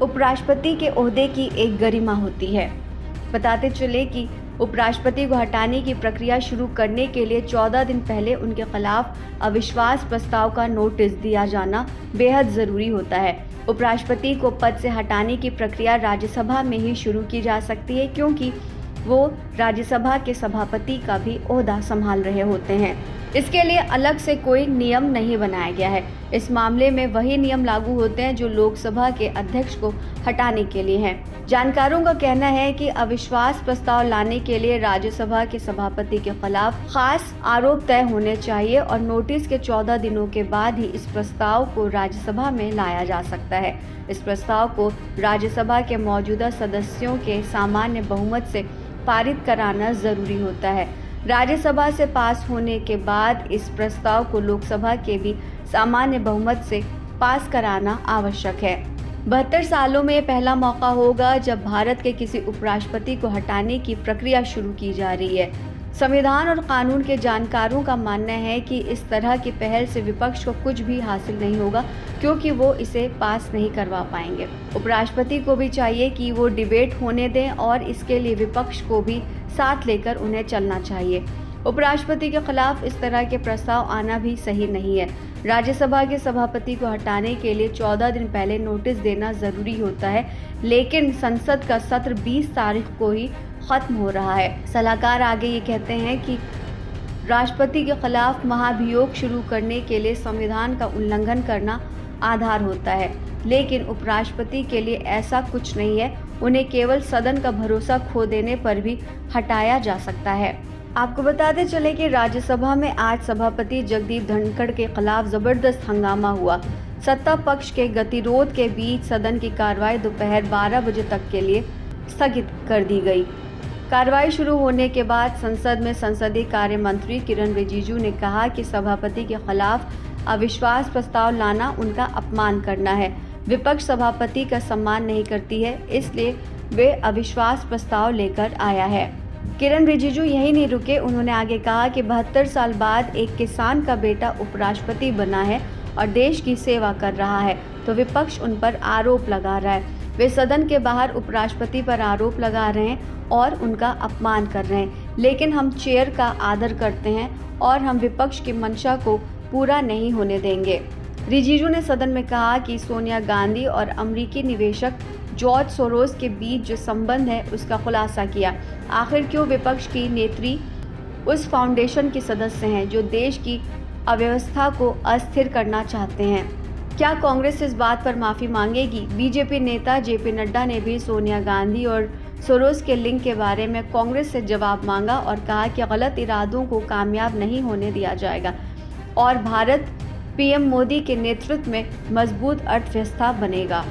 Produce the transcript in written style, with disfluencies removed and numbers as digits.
उपराष्ट्रपति के ओहदे की एक गरिमा होती है। बताते चले कि उपराष्ट्रपति को हटाने की प्रक्रिया शुरू करने के लिए 14 दिन पहले उनके खिलाफ अविश्वास प्रस्ताव का नोटिस दिया जाना बेहद जरूरी होता है। उपराष्ट्रपति को पद से हटाने की प्रक्रिया राज्यसभा में ही शुरू की जा सकती है, क्योंकि वो राज्यसभा के सभापति का भी ओहदा संभाल रहे होते हैं। इसके लिए अलग से कोई नियम नहीं बनाया गया है। इस मामले में वही नियम लागू होते हैं जो लोकसभा के अध्यक्ष को हटाने के लिए हैं। जानकारों का कहना है कि अविश्वास प्रस्ताव लाने के लिए राज्यसभा के सभापति के खिलाफ खास आरोप तय होने चाहिए और नोटिस के 14 दिनों के बाद ही इस प्रस्ताव को राज्यसभा में लाया जा सकता है। इस प्रस्ताव को राज्यसभा के मौजूदा सदस्यों के सामान्य बहुमत से पारित कराना जरूरी होता है। राज्यसभा से पास होने के बाद इस प्रस्ताव को लोकसभा के भी सामान्य बहुमत से पास कराना आवश्यक है। 72 सालों में पहला मौका होगा जब भारत के किसी उपराष्ट्रपति को हटाने की प्रक्रिया शुरू की जा रही है। संविधान और कानून के जानकारों का मानना है कि इस तरह की पहल से विपक्ष को कुछ भी हासिल नहीं होगा, क्योंकि वो इसे पास नहीं करवा पाएंगे। उपराष्ट्रपति को भी चाहिए कि वो डिबेट होने दें और इसके लिए विपक्ष को भी साथ लेकर उन्हें चलना चाहिए। उपराष्ट्रपति के खिलाफ इस तरह के प्रस्ताव आना भी सही नहीं है। राज्यसभा के सभापति को हटाने के लिए 14 दिन पहले नोटिस देना जरूरी होता है, लेकिन संसद का सत्र 20 तारीख को ही खत्म हो रहा है। सलाहकार आगे ये कहते हैं कि राष्ट्रपति के खिलाफ महाभियोग शुरू करने के लिए संविधान का उल्लंघन करना आधार होता है, लेकिन उपराष्ट्रपति के लिए ऐसा कुछ नहीं है। उन्हें केवल सदन का भरोसा खो देने पर भी हटाया जा सकता है। आपको बताते चले कि राज्यसभा में आज सभापति जगदीप धनखड़ के खिलाफ जबरदस्त हंगामा हुआ। सत्ता पक्ष के गतिरोध के बीच सदन की कार्रवाई दोपहर 12 बजे तक के लिए स्थगित कर दी गई। कार्रवाई शुरू होने के बाद संसद में संसदीय कार्य मंत्री किरण रिजिजू ने कहा कि सभापति के खिलाफ अविश्वास प्रस्ताव लाना उनका अपमान करना है। विपक्ष सभापति का सम्मान नहीं करती है, इसलिए वे अविश्वास प्रस्ताव लेकर आया है। किरण रिजिजू यही नहीं रुके, उन्होंने आगे कहा कि 72 साल बाद एक किसान का बेटा उपराष्ट्रपति बना है और देश की सेवा कर रहा है, तो विपक्ष उन पर आरोप लगा रहा है। वे सदन के बाहर उपराष्ट्रपति पर आरोप लगा रहे हैं और उनका अपमान कर रहे हैं, लेकिन हम चेयर का आदर करते हैं और हम विपक्ष की मंशा को पूरा नहीं होने देंगे। रिजिजू ने सदन में कहा कि सोनिया गांधी और अमेरिकी निवेशक जॉर्ज सोरोस के बीच जो संबंध है उसका खुलासा किया। आखिर क्यों विपक्ष की नेत्री उस फाउंडेशन की सदस्य हैं जो देश की अव्यवस्था को अस्थिर करना चाहते हैं? क्या कांग्रेस इस बात पर माफ़ी मांगेगी? बीजेपी नेता जेपी नड्डा ने भी सोनिया गांधी और सोरोस के लिंक के बारे में कांग्रेस से जवाब मांगा और कहा कि गलत इरादों को कामयाब नहीं होने दिया जाएगा और भारत पीएम मोदी के नेतृत्व में मजबूत अर्थव्यवस्था बनेगा।